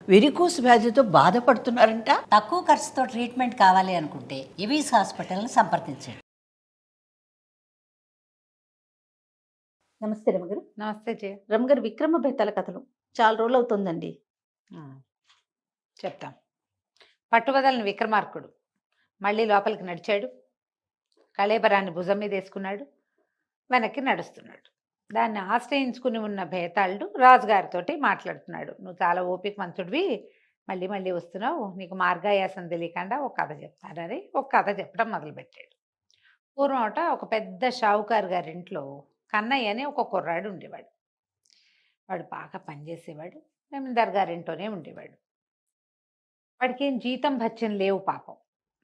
Varicose వ్యాధితో బాధపడుతున్నారంట. తక్కువ ఖర్చుతో ట్రీట్మెంట్ కావాలి అనుకుంటే ఎవిస్ హాస్పిటల్ని సంప్రదించండి. నమస్తే రమగారు. నమస్తే జయ. రమగారు, విక్రమ బేతాల కథలు చాలా రోజులు అవుతుందండి. చెప్తాం. పట్టువదలని విక్రమార్కుడు మళ్ళీ లోపలికి నడిచాడు. కళేబరాన్ని భుజం మీద వేసుకున్నాడు. వెనక్కి నడుస్తున్నాడు. దాన్ని ఆశ్రయించుకుని ఉన్న బేతాళుడు రాజుగారితో మాట్లాడుతున్నాడు. నువ్వు చాలా ఓపికవంతుడివి, మళ్ళీ మళ్ళీ వస్తున్నావు, నీకు మార్గాయాసం తెలియకుండా ఒక కథ చెప్తానని ఒక కథ చెప్పడం మొదలుపెట్టాడు. పూర్వమట ఒక పెద్ద షావుకారు గారింట్లో కన్నయ్య అని ఒక కుర్రాడు ఉండేవాడు. వాడు బాగా పనిచేసేవాడు. జమీందార్ గారింట్లోనే ఉండేవాడు. వాడికి ఏం జీతం భత్యం లేవు పాపం.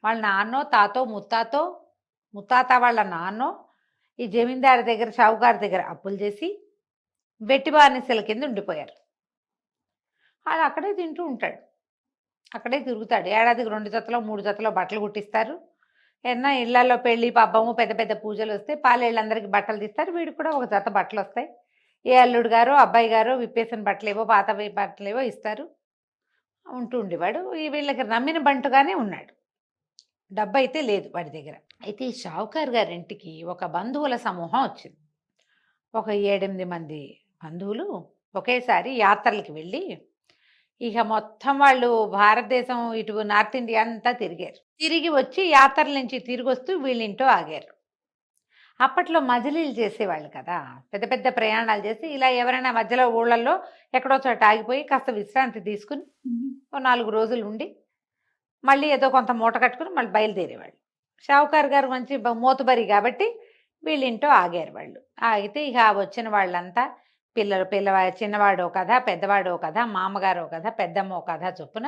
వాళ్ళ నాన్నో తాతో ముత్తాత వాళ్ళ నాన్నో ఈ జమీందారు దగ్గర షావుకారు దగ్గర అప్పులు చేసి వెట్టి బానిసల కింద ఉండిపోయారు. వాడు అక్కడే తింటూ ఉంటాడు, అక్కడే తిరుగుతాడు. ఏడాదికి 2 జతలో 3 జతలో బట్టలు కుట్టిస్తారు. ఏదన్నా ఇళ్లలో పెళ్లి పబ్బము పెద్ద పెద్ద పూజలు వస్తే పాలేళ్ళందరికీ బట్టలు తీస్తారు. వీడికి కూడా ఒక జత బట్టలు వస్తాయి. ఏ అల్లుడు గారో అబ్బాయి గారో విప్పేసిన బట్టలేవో పాత బట్టలేవో ఇస్తారు. ఉంటూ ఉండేవాడు. ఈ వీళ్ళకి నమ్మిన బంటుగానే ఉన్నాడు. డబ్బు అయితే లేదు వాడి దగ్గర. అయితే ఈ షావుకారు గారింటికి ఒక బంధువుల సమూహం వచ్చింది. ఒక 7-8 మంది బంధువులు ఒకేసారి యాత్రలకి వెళ్ళి ఇక మొత్తం వాళ్ళు భారతదేశం ఇటు నార్త్ ఇండియా అంతా తిరిగారు. తిరిగి వచ్చి యాత్రల నుంచి తిరిగి వస్తూ వీళ్ళింటో ఆగారు. అప్పట్లో మజిలీలు చేసేవాళ్ళు కదా, పెద్ద పెద్ద ప్రయాణాలు చేసి ఇలా ఎవరైనా మధ్యలో ఊళ్ళల్లో ఎక్కడో చోట ఆగిపోయి కాస్త విశ్రాంతి తీసుకుని 4 రోజులు ఉండి మళ్ళీ ఏదో కొంత మూట కట్టుకుని మళ్ళీ బయలుదేరేవాళ్ళు. షావుకారు గారు మంచి మోతుబరి కాబట్టి వీళ్ళింటో ఆగారు వాళ్ళు. ఆగితే ఇక వచ్చిన వాళ్ళంతా చిన్నవాడో కథ, పెద్దవాడో కథ, మామగారో కథ, పెద్దమ్మో కథ చొప్పున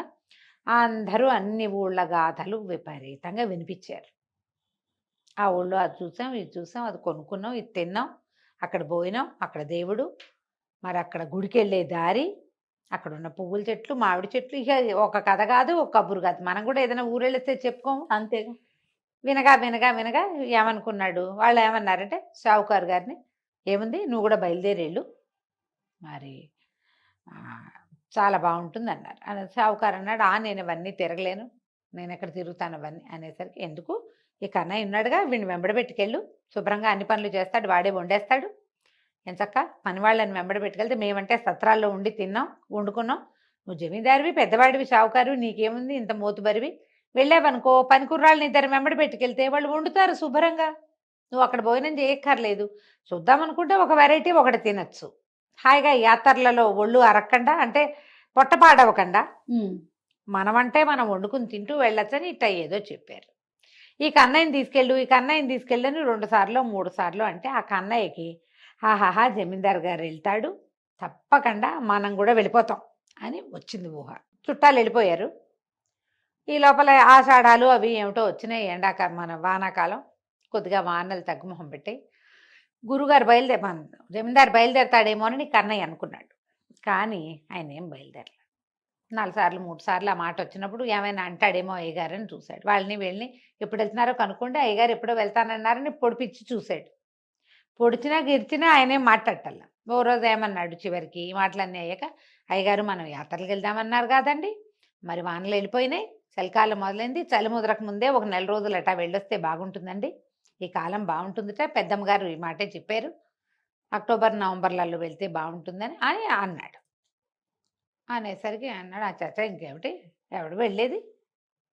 అందరూ అన్ని ఊళ్ళ గాథలు విపరీతంగా వినిపించారు. ఆ ఊళ్ళో అది చూసాం, ఇది చూసాం, అది కొనుక్కున్నాం, ఇది తిన్నాం, అక్కడ పోయినాం, అక్కడ దేవుడు, మరి అక్కడ గుడికి వెళ్ళే దారి, అక్కడ ఉన్న పువ్వుల చెట్లు, మామిడి చెట్లు, ఇక ఒక కథ కాదు ఒక కబురు కాదు. మనం కూడా ఏదైనా ఊరెళ్ళితే చెప్పుకోము. అంతేగా. వినగా వినగా వినగా ఏమనుకున్నాడు, వాళ్ళు ఏమన్నారంటే షావుకారు గారిని, ఏముంది నువ్వు కూడా బయలుదేరేళ్ళు, మరి చాలా బాగుంటుంది అన్నారు. షావుకారు అన్నాడు, నేను ఇవన్నీ తిరగలేను, నేను ఎక్కడ తిరుగుతాను అవన్నీ అనేసరికి, ఎందుకు ఈ కన్నయ్య ఉన్నాడుగా, వీడిని వెంబడబెట్టుకెళ్ళు, శుభ్రంగా అన్ని పనులు చేస్తాడు, వాడే వండేస్తాడు, ఎంచక్క పని వాళ్ళని వెంబడబెట్టుకెళ్తే మేమంటే సత్రాల్లో ఉండి తిన్నాం వండుకున్నాం, నువ్వు జమీందారివి పెద్దవాడివి షావుకారు, నీకేముంది ఇంత మోతుబరివి, వెళ్ళావనుకో పని కుర్రాళ్ళని 2 వెంబడబెట్టుకెళ్తే వాళ్ళు వండుతారు శుభ్రంగా, నువ్వు అక్కడ భోజనం చేయక్కర్లేదు, చూద్దామనుకుంటే ఒక వెరైటీ ఒకటి తినచ్చు, హాయిగా యాత్రలలో ఒళ్ళు అరక్కుండా అంటే పొట్టపాడవకుండా మనమంటే మనం వండుకుని తింటూ వెళ్ళొచ్చని ఇట్ట ఏదో చెప్పారు. ఈ కన్నయ్యని తీసుకెళ్ళు, ఈ కన్నయ్యని తీసుకెళ్ళని 2 సార్లు 3 సార్లు అంటే ఆ కన్నయ్యకి ఆహాహా జమీందార్ గారు వెళ్తాడు, తప్పకుండా మనం కూడా వెళ్ళిపోతాం అని వచ్చింది ఊహ. చుట్టాలు వెళ్ళిపోయారు. ఈ లోపల ఆషాఢాలు అవి ఏమిటో వచ్చినాయి, మన వానాకాలం, కొద్దిగా వానలు తగ్గుముఖం పెట్టాయి. గురుగారు జమీందారు బయలుదేరతాడేమో అని కన్నయ్య అనుకున్నాడు. కానీ ఆయన ఏం బయలుదేరలేదు. 4 సార్లు 3 సార్లు ఆ మాట వచ్చినప్పుడు ఏమైనా అంటాడేమో అయ్యగారని చూశాడు. వాళ్ళని వీళ్ళని ఎప్పుడు వెళ్తున్నారో కనుక్కుంటే అయ్యగారు ఎప్పుడో వెళ్తానన్నారని పొడిపిచ్చి చూశాడు. పొడిచినా గిరిచినా ఆయనేం మాట్లాడటల్లా. ఓ రోజు ఏమన్నాడు చివరికి ఈ మాటలన్నీ అయ్యాక, అయ్యగారు మనం యాత్రలకు వెళ్దామన్నారు కాదండి, మరి వానలు వెళ్ళిపోయినాయి, చలికాలం మొదలైంది, చలి ముదరకు ముందే ఒక 4 రోజులు అట్టా వెళ్ళొస్తే బాగుంటుందండి, ఈ కాలం బాగుంటుందిట, పెద్దమ్మ గారు ఈ మాటే చెప్పారు, అక్టోబర్ నవంబర్లలో వెళ్తే బాగుంటుందని అని అన్నాడు. అనేసరికి అన్నాడు, చచ్చా ఇంకేమిటి ఎవడు వెళ్ళేది,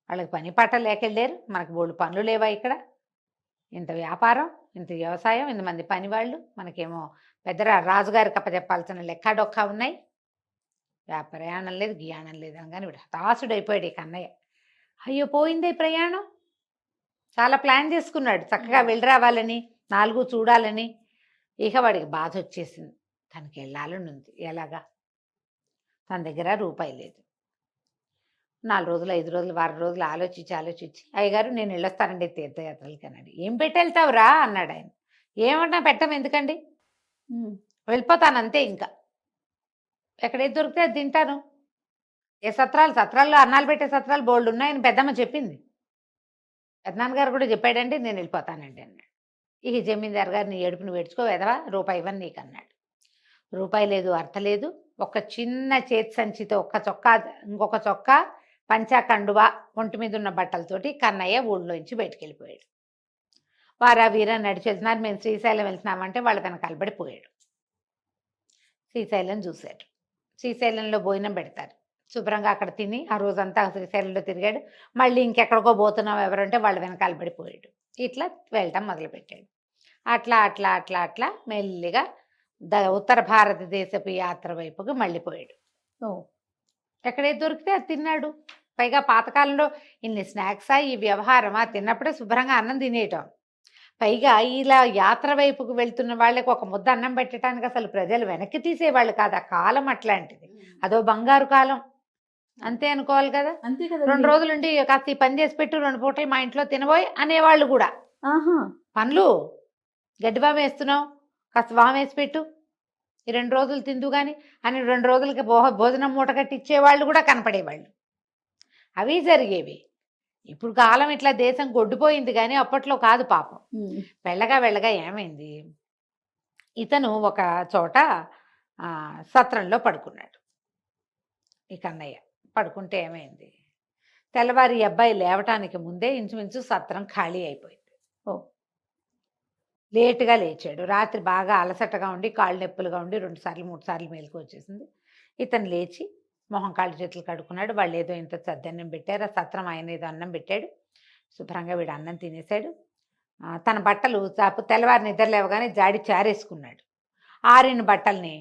వాళ్ళకి పని పాట లేక వెళ్ళారు, మనకు బోళ్ళు పనులు లేవా ఇక్కడ, ఇంత వ్యాపారం, ఇంత వ్యవసాయం, ఇంతమంది పని వాళ్ళు, మనకేమో పెద్ద రాజుగారికి అప్పచెప్పాల్సిన లెక్క డొక్క ఉన్నాయి, ప్రయాణం లేదు గియాణం లేదు అనగానే వీడు హతాశుడైపోయాడు ఈ కన్నయ్య. అయ్యో పోయిందే ప్రయాణం, చాలా ప్లాన్ చేసుకున్నాడు చక్కగా వెళ్ళి రావాలని, 4 చూడాలని, ఇక వాడికి బాధ వచ్చేసింది, తనకి వెళ్ళాలని ఉంది, ఎలాగా, తన దగ్గర రూపాయి లేదు. 4 రోజులు 5 రోజులు వారం రోజులు ఆలోచించి అయ్యగారు నేను వెళ్ళొస్తానండి తీర్థయాత్రలకి అన్నాడు. ఏం పెట్టి వెళ్తావురా అన్నాడు ఆయన. ఏమన్నా పెట్టం ఎందుకండి, వెళ్ళిపోతాను అంతే, ఇంకా ఎక్కడేది దొరికితే అది తింటాను, ఏ సత్రాల్లో అన్నాలు పెట్టే సత్రాలు బోల్డ్ ఉన్నాయని పెద్దమ్మ చెప్పింది, పెద్దనాన్నగారు కూడా చెప్పాడండి, నేను వెళ్ళిపోతానండి అన్నాడు. ఇక జమీందారు గారు నీ ఏడుపుని వేడ్చుకో వెదవా, రూపాయి ఇవ్వను నీకు అన్నాడు. రూపాయి లేదు, అర్థ లేదు. ఒక చిన్న చేతి సంచితో ఒక్క చొక్కా, ఇంకొక చొక్కా, పంచా కండువా, ఒంటి మీద ఉన్న బట్టలతోటి కన్నయ్య ఊళ్ళోంచి బయటికి వెళ్ళిపోయాడు. వారా వీరా నడిచి వెళ్తున్నారు. మేము శ్రీశైలం వెళ్తున్నామంటే వాళ్ళ వెనకాల పడిపోయాడు. శ్రీశైలం చూశాడు. శ్రీశైలంలో భోజనం పెడతారు. శుభ్రంగా అక్కడ తిని ఆ రోజంతా శ్రీశైలంలో తిరిగాడు. మళ్ళీ ఇంకెక్కడికో పోతున్నాం ఎవరంటే వాళ్ళ వెనకాల పడిపోయాడు. ఇట్లా వెళ్ళటం మొదలుపెట్టాడు. అట్లా అట్లా అట్లా అట్లా మెల్లిగా ఉత్తర భారతదేశపు యాత్ర వైపుకి మళ్ళీపోయాడు. ఓ ఎక్కడైతే దొరికితే అది తిన్నాడు. పైగా పాతకాలంలో ఇన్ని స్నాక్సా, ఈ వ్యవహారమా, తిన్నప్పుడే శుభ్రంగా అన్నం తినేయటం. పైగా ఇలా యాత్ర వైపుకు వెళ్తున్న వాళ్ళకి ఒక ముద్ద అన్నం పెట్టడానికి అసలు ప్రజలు వెనక్కి తీసేవాళ్ళు కాదు. ఆ కాలం అట్లాంటిది. అదో బంగారు కాలం అంతే అనుకోవాలి కదా. అంతే కదా. 2 రోజులుండి కాస్త ఈ పని చేసి పెట్టు, 2 పూటలు మా ఇంట్లో తినబోయ్ అనేవాళ్ళు కూడా. ఆహా పనులు గడ్డి బామ వేస్తున్నావు, కాస్త వామ వేసి పెట్టు, ఈ 2 రోజులు తిందు కానీ అని 2 రోజులకి భోజనం మూట కట్టి ఇచ్చేవాళ్ళు కూడా కనపడేవాళ్ళు. అవి జరిగేవి. ఇప్పుడు కాలం ఇట్లా దేశం గొడ్డుపోయింది కానీ అప్పట్లో కాదు పాపం. వెళ్ళగా వెళ్ళగా ఏమైంది, ఇతను ఒక చోట సత్రంలో పడుకున్నాడు. ఈ కన్నయ్య పడుకుంటే ఏమైంది, తెల్లవారి ఈ అబ్బాయి లేవటానికి ముందే ఇంచుమించు సత్రం ఖాళీ అయిపోయింది. ఓ లేటుగా లేచాడు. రాత్రి బాగా అలసటగా ఉండి కాళ్ళు నొప్పులుగా ఉండి 2 సార్లు 3 సార్లు మేలుకు వచ్చేసింది. ఇతను లేచి మొహం కాళ్ళు చేతులు కడుక్కున్నాడు. వాళ్ళు ఏదో ఇంత సద్దన్నం పెట్టారు. ఆ సత్రం ఆయన ఏదో అన్నం పెట్టాడు. శుభ్రంగా వీడు అన్నం తినేశాడు. తన బట్టలు తెల్లవారి నిద్ర లేవగానే జాడి చారేసుకున్నాడు. ఆరిన బట్టల్ని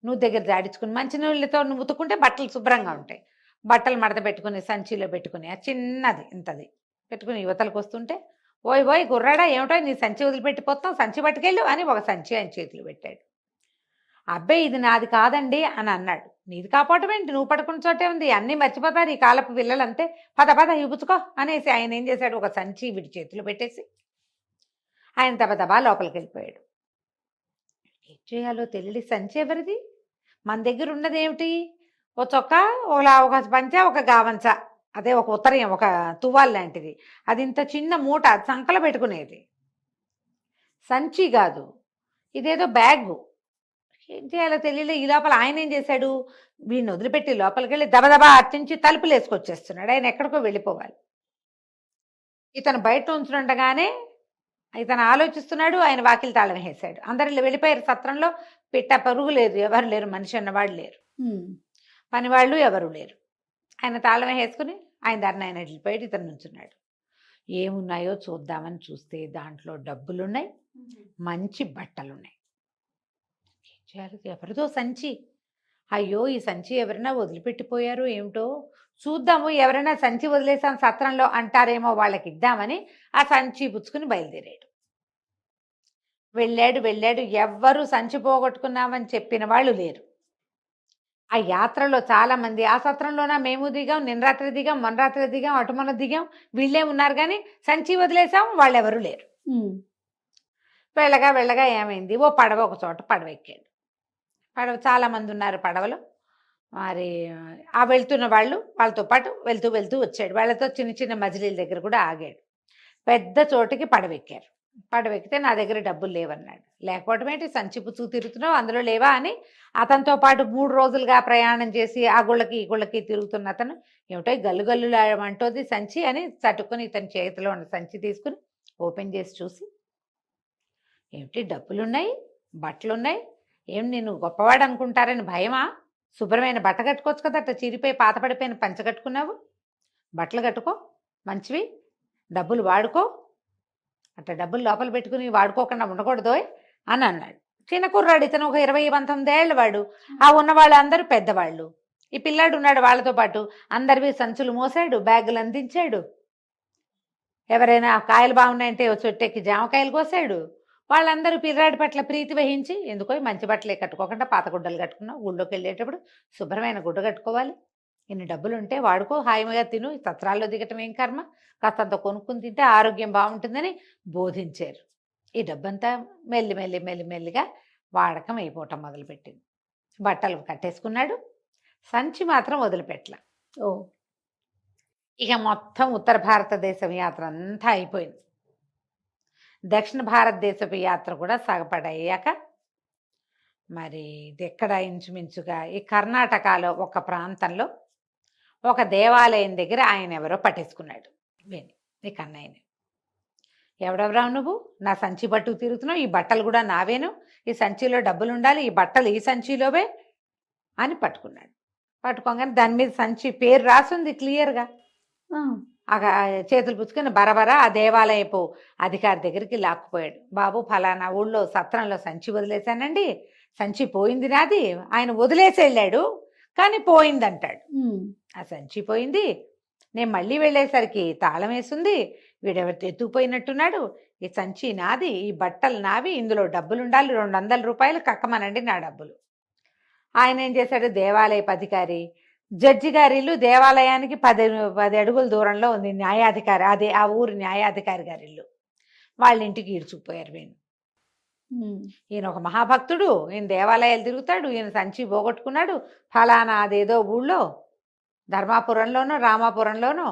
నువ్వు దగ్గర జాడించుకుని మంచినీళ్ళతో నువ్వు ఉతుక్కుంటే బట్టలు శుభ్రంగా ఉంటాయి. బట్టలు మడత పెట్టుకుని సంచిలో పెట్టుకుని ఆ చిన్నది ఇంతది పెట్టుకుని యువతలకు వస్తుంటే, ఓయ్ ఓయ్ గుర్రాడా, ఏమిటో నీ సంచి వదిలిపెట్టిపోతావు, సంచి పట్టుకెళ్ళు అని ఒక సంచి ఆయన చేతులు పెట్టాడు. అబ్బాయి ఇది నాది కాదండి అని అన్నాడు. నీది కాపాడటం ఏంటి, నువ్వు పడుకున్న చోటే ఉంది, అన్నీ మర్చిపోతారు ఈ కాలపు పిల్లలంతే, పద పద ఇవ్వుచుకో అనేసి ఆయన ఏం చేశాడు, ఒక సంచి వీడి చేతులు పెట్టేసి ఆయన దబదబా లోపలికి వెళ్ళిపోయాడు. ఏం చేయాలో తెలియదు. సంచి ఎవరిది, మన దగ్గర ఉన్నది ఏమిటి, ఓ చొక్క, ఒక పంచ, ఒక గావంచ, అదే ఒక ఉత్తరయం, ఒక తువ్వాలు లాంటిది, అది ఇంత చిన్న మూట సంకలో పెట్టుకునేది, సంచి కాదు, ఇదేదో బ్యాగు. ఏం చేయాలో తెలియలే. ఈ లోపల ఆయన ఏం చేశాడు, వీడిని వదిలిపెట్టి లోపలికి వెళ్ళి దబదబా అర్చించి తలుపులు వేసుకొచ్చేస్తున్నాడు. ఆయన ఎక్కడికో వెళ్ళిపోవాలి. ఇతను బయట ఉంచుండగానే ఇతను ఆలోచిస్తున్నాడు. ఆయన వాకిలి తాళం వేసాడు. అందరు వెళ్ళిపోయారు. సత్రంలో పిట్ట పరుగు లేదు, ఎవరు లేరు, మనిషి అన్నవాడు లేరు, పనివాళ్ళు ఎవరు లేరు. ఆయన తాళం వేసుకుని ఆయన దారిని ఆయన వెళ్ళిపోయాడు. ఇతను నుంచున్నాడు. ఏమున్నాయో చూద్దామని చూస్తే దాంట్లో డబ్బులున్నాయి, మంచి బట్టలున్నాయి. ఏం చేయాలి, ఎవరిదో సంచి. అయ్యో ఈ సంచి ఎవరైనా వదిలిపెట్టిపోయారో ఏమిటో, చూద్దాము, ఎవరైనా సంచి వదిలేసాం సత్రంలో అంటారేమో వాళ్ళకి ఇద్దామని ఆ సంచి పుచ్చుకుని బయలుదేరాడు. వెళ్ళాడు. ఎవ్వరూ సంచి పోగొట్టుకున్నామని చెప్పిన వాళ్ళు లేరు. ఆ యాత్రలో చాలా మంది ఆ సత్రంలోన మేము దిగాం, నిన్న రాత్రి దిగాం, మొన్న రాత్రి దిగాం, అటు మొన్న దిగాం, వీళ్ళే ఉన్నారు కానీ సంచి వదిలేసాం వాళ్ళెవరూ లేరు. వెళ్ళగా ఏమైంది, ఓ పడవ, ఒక చోట పడవ ఎక్కాడు. పడవ చాలా మంది ఉన్నారు పడవలో. మరి ఆ వెళ్తున్న వాళ్ళు వాళ్ళతో పాటు వెళ్తూ వచ్చాడు. వాళ్ళతో చిన్న చిన్న మజిలీల దగ్గర కూడా ఆగాడు. పెద్ద చోటుకి పడవ ఎక్కారు. పడవ ఎక్కితే నా దగ్గర డబ్బులు లేవన్నాడు. లేకపోవడం ఏంటి, సంచి పుచ్చుకు తిరుగుతున్నావు, అందులో లేవా అని అతనితో పాటు 3 రోజులుగా ప్రయాణం చేసి ఆ గుళ్ళకి ఈ గుళ్ళకి తిరుగుతున్న అతను ఏమిటో గల్లు అంటోది సంచి అని చట్టుకుని ఇతని చేతిలో ఉన్న సంచి తీసుకుని ఓపెన్ చేసి చూసి, ఏమిటి డబ్బులున్నాయి, బట్టలున్నాయి, ఏం నేను గొప్పవాడు అనుకుంటారని భయమా, శుభ్రమైన బట్ట కట్టుకోవచ్చు కదా, అట్లా చిరిపోయి పాత పడిపోయిన పంచ కట్టుకున్నావు, బట్టలు కట్టుకో మంచివి, డబ్బులు వాడుకో, అట్లా డబ్బులు లోపల పెట్టుకుని వాడుకోకుండా ఉండకూడదు అని అన్నాడు. చిన్న కుర్రాడు ఇతను, ఒక 20-19 ఏళ్ళ వాడు. ఆ ఉన్న వాళ్ళందరూ పెద్దవాళ్ళు. ఈ పిల్లాడు ఉన్నాడు వాళ్ళతో పాటు. అందరివి సంచులు మోసాడు, బ్యాగులు అందించాడు. ఎవరైనా కాయలు బాగున్నాయంటే చొట్టెక్కి జామకాయలు కోసాడు. వాళ్ళందరూ పిల్లాడి పట్ల ప్రీతి వహించి, ఎందుకో మంచి బట్టలే కట్టుకోకుండా పాత గుడ్డలు కట్టుకున్నావు, ఊళ్ళోకి వెళ్ళేటప్పుడు శుభ్రమైన గుడ్డ కట్టుకోవాలి, ఇన్ని డబ్బులు ఉంటే వాడుకో, హాయిగా తిను, సత్రాల్లో దిగటం ఏం కర్మ, కాస్తంత కొనుక్కుని తింటే ఆరోగ్యం బాగుంటుందని బోధించారు. ఈ డబ్బంతా మెల్లిగా వాడకం అయిపోవటం మొదలుపెట్టింది. బట్టలు కట్టేసుకున్నాడు, సంచి మాత్రం వదిలిపెట్టల. ఇక మొత్తం ఉత్తర భారతదేశం యాత్ర అంతా అయిపోయింది. దక్షిణ భారతదేశపు యాత్ర కూడా సాగపడయ్యాక మరి ఇది ఎక్కడ ఇంచుమించుగా ఈ కర్ణాటకలో ఒక ప్రాంతంలో ఒక దేవాలయం దగ్గర ఆయన ఎవరో పట్టేసుకున్నాడు వీణ్ణి, ఈ కన్నయ్యని. ఎవడెవరా నువ్వు, నా సంచి పట్టుకు తిరుగుతున్నావు, ఈ బట్టలు కూడా నావేను, ఈ సంచిలో డబ్బులు ఉండాలి, ఈ బట్టలు ఈ సంచిలోవే అని పట్టుకున్నాడు. పట్టుకోగానే దాని మీద సంచి పేరు రాసుంది క్లియర్గా. ఆ చేతులు పుచ్చుకొని బరబరా ఆ దేవాలయపు అధికారి దగ్గరికి లాక్కుపోయాడు. బాబు ఫలానా ఊళ్ళో సత్రంలో సంచి వదిలేశానండి, సంచి పోయింది నాది. ఆయన వదిలేసి వెళ్ళాడు కానీ పోయిందంటాడు. ఆ సంచి పోయింది, నేను మళ్ళీ వెళ్ళేసరికి తాళం వేసింది, వీడెవరితో ఎత్తుకుపోయినట్టున్నాడు, ఈ సంచి నాది, ఈ బట్టలు నావి, ఇందులో డబ్బులు ఉండాలి, 200 రూపాయలు కక్కమనండి నా డబ్బులు. ఆయన ఏం చేశాడు, దేవాలయపు అధికారి, జడ్జి గారి ఇల్లు దేవాలయానికి 10 అడుగుల దూరంలో ఉంది, న్యాయాధికారి అదే ఆ ఊరు న్యాయాధికారి గారి ఇల్లు. వాళ్ళ ఇంటికి ఈడ్చుకుపోయారు వీణు. ఈయన ఒక మహాభక్తుడు, ఈయన దేవాలయాలు తిరుగుతాడు, ఈయన సంచి పోగొట్టుకున్నాడు ఫలానా అదేదో ఊళ్ళో ధర్మాపురంలోనో రామాపురంలోనో,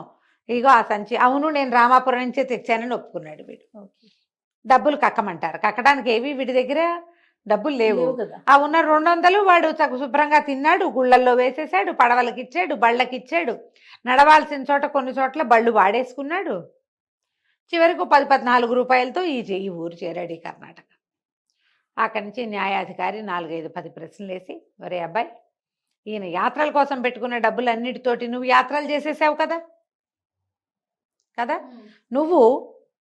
ఇగో ఆ సంచి, అవును నేను రామాపురం నుంచే తెచ్చానని ఒప్పుకున్నాడు వీడు. డబ్బులు కక్కమంటారు, కక్కడానికి ఏవి వీడి దగ్గర డబ్బులు లేవు. ఆ ఉన్న 200 వాడు శుభ్రంగా తిన్నాడు, గుళ్ళల్లో వేసేసాడు, పడవలకి ఇచ్చాడు, బళ్ళకి ఇచ్చాడు, నడవాల్సిన చోట కొన్ని చోట్ల బళ్ళు వాడేసుకున్నాడు. చివరికి 10-14 రూపాయలతో ఈ ఊరు చేరాడు, ఈ కర్ణాటక. అక్కడి నుంచి న్యాయాధికారి 4-5-10 ప్రశ్నలు వేసి, ఒరే అబ్బాయి, ఈయన యాత్రల కోసం పెట్టుకున్న డబ్బులు అన్నిటితోటి నువ్వు యాత్రలు చేసేసావు కదా కదా నువ్వు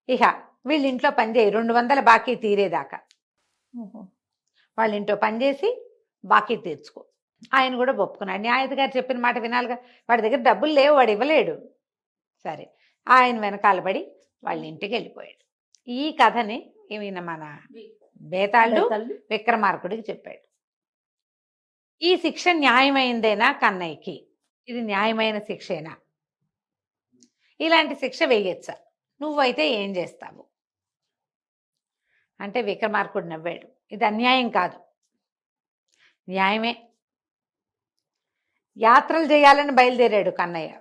ఇక వీళ్ళ ఇంట్లో పనిచేయి 200 బాకీ తీరేదాకా. వాళ్ళ ఇంట్లో పనిచేసి బాకీ తీర్చుకో. ఆయన కూడా ఒప్పుకున్నాడు. న్యాయాధికారి చెప్పిన మాట వినాలిగా, వాడి దగ్గర డబ్బులు లేవు, వాడు ఇవ్వలేడు. సరే, ఆయన వెనకాల పడి వాళ్ళ ఇంటికి వెళ్ళిపోయాడు. ఈ కథని ఈయన మన బేతాళుడు విక్రమార్కుడికి చెప్పాడు. ఈ శిక్ష న్యాయమైందేనా కన్నయ్యకి? ఇది న్యాయమైన శిక్షేనా? ఇలాంటి శిక్ష వేయచ్చా? నువ్వైతే ఏం చేస్తావు అంటే విక్రమార్కుడు నవ్వాడు. ఇది అన్యాయం కాదు, న్యాయమే. యాత్రలు చేయాలని బయలుదేరాడు కన్నయ్య,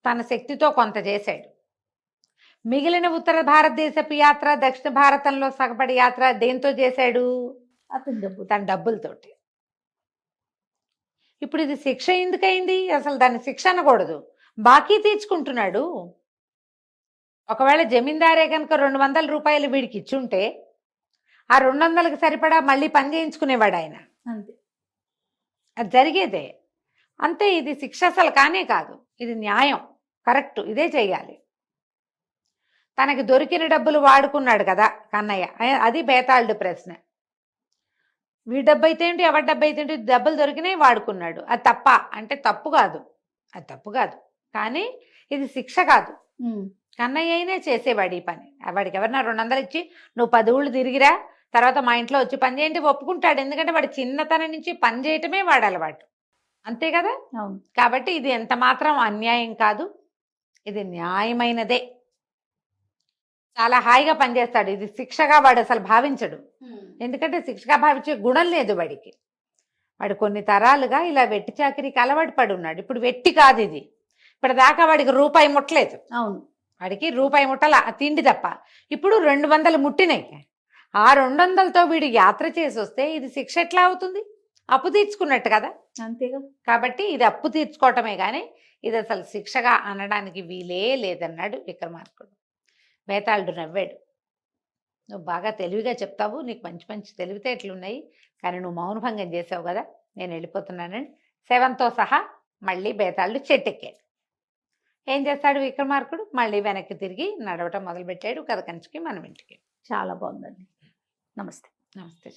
తన శక్తితో కొంత చేశాడు. మిగిలిన ఉత్తర భారతదేశపు యాత్ర, దక్షిణ భారతంలో సగపడి యాత్ర దేంతో చేశాడు? తన డబ్బులతోటి. ఇప్పుడు ఇది శిక్ష ఎందుకైంది? అసలు దాన్ని శిక్ష అనకూడదు, బాకీ తీర్చుకుంటున్నాడు. ఒకవేళ జమీందారే కనుక 200 రూపాయలు వీడికి ఇచ్చుంటే ఆ 200కి సరిపడా మళ్ళీ పని చేయించుకునేవాడు ఆయన. అంతే, అది జరిగేదే. అంతే, ఇది శిక్ష అసలు కానే కాదు, ఇది న్యాయం, కరెక్ట్, ఇదే చెయ్యాలి. తనకి దొరికిన డబ్బులు వాడుకున్నాడు కదా కన్నయ్య, అది బేతాళుడు ప్రశ్న. వీడి డబ్బు అయితే ఏంటి, ఎవరి డబ్బు అయితే ఏంటి, డబ్బులు దొరికినాయి వాడుకున్నాడు. అది తప్ప అంటే తప్పు కాదు, అది తప్పు కాదు, కానీ ఇది శిక్ష కాదు. కన్నయ్య అయినే చేసేవాడు ఈ పని. వాడికి ఎవరన్నా 200 ఇచ్చి నువ్వు 10 ఊళ్ళు తిరిగిరా, తర్వాత మా ఇంట్లో వచ్చి పని చేయండి ఒప్పుకుంటాడు. ఎందుకంటే వాడు చిన్నతనం నుంచి పని చేయటమే వాడు అలవాటు, అంతే కదా. కాబట్టి ఇది ఎంత మాత్రం అన్యాయం కాదు, ఇది న్యాయమైనదే. చాలా హాయిగా పనిచేస్తాడు. ఇది శిక్షగా వాడు అసలు భావించడు, ఎందుకంటే శిక్షగా భావించే గుణం లేదు వాడికి. వాడు కొన్ని తరాలుగా ఇలా వెట్టి చాకిరీకి అలవాటు పడి ఉన్నాడు. ఇప్పుడు వెట్టి కాదు ఇది, ఇప్పటిదాకా వాడికి రూపాయి ముట్టలేదు. అవును, వాడికి రూపాయి ముట్టల తిండి తప్ప. ఇప్పుడు 200 ముట్టినాయి. ఆ 200తో వీడు యాత్ర చేసి వస్తే ఇది శిక్ష ఎట్లా అవుతుంది? అప్పు తీర్చుకున్నట్టు కదా. అంతేగా. కాబట్టి ఇది అప్పు తీర్చుకోవటమే కానీ ఇది అసలు శిక్షగా అనడానికి వీలే లేదన్నాడు విక్రమార్కుడు. బేతాళుడు నవ్వాడు. నువ్వు బాగా తెలివిగా చెప్తావు, నీకు మంచి మంచి తెలివితేటలున్నాయి, కానీ నువ్వు మౌనభంగం చేసావు కదా, నేను వెళ్ళిపోతున్నానని శవంతో సహా మళ్ళీ బేతాళుడు చెట్టెక్కాడు. ఏం చేస్తాడు విక్రమార్కుడు? మళ్ళీ వెనక్కి తిరిగి నడవటం మొదలుపెట్టాడు. కథ కంచుకి మనం ఇంటికి. చాలా బాగుందండి. నమస్తే. నమస్తే.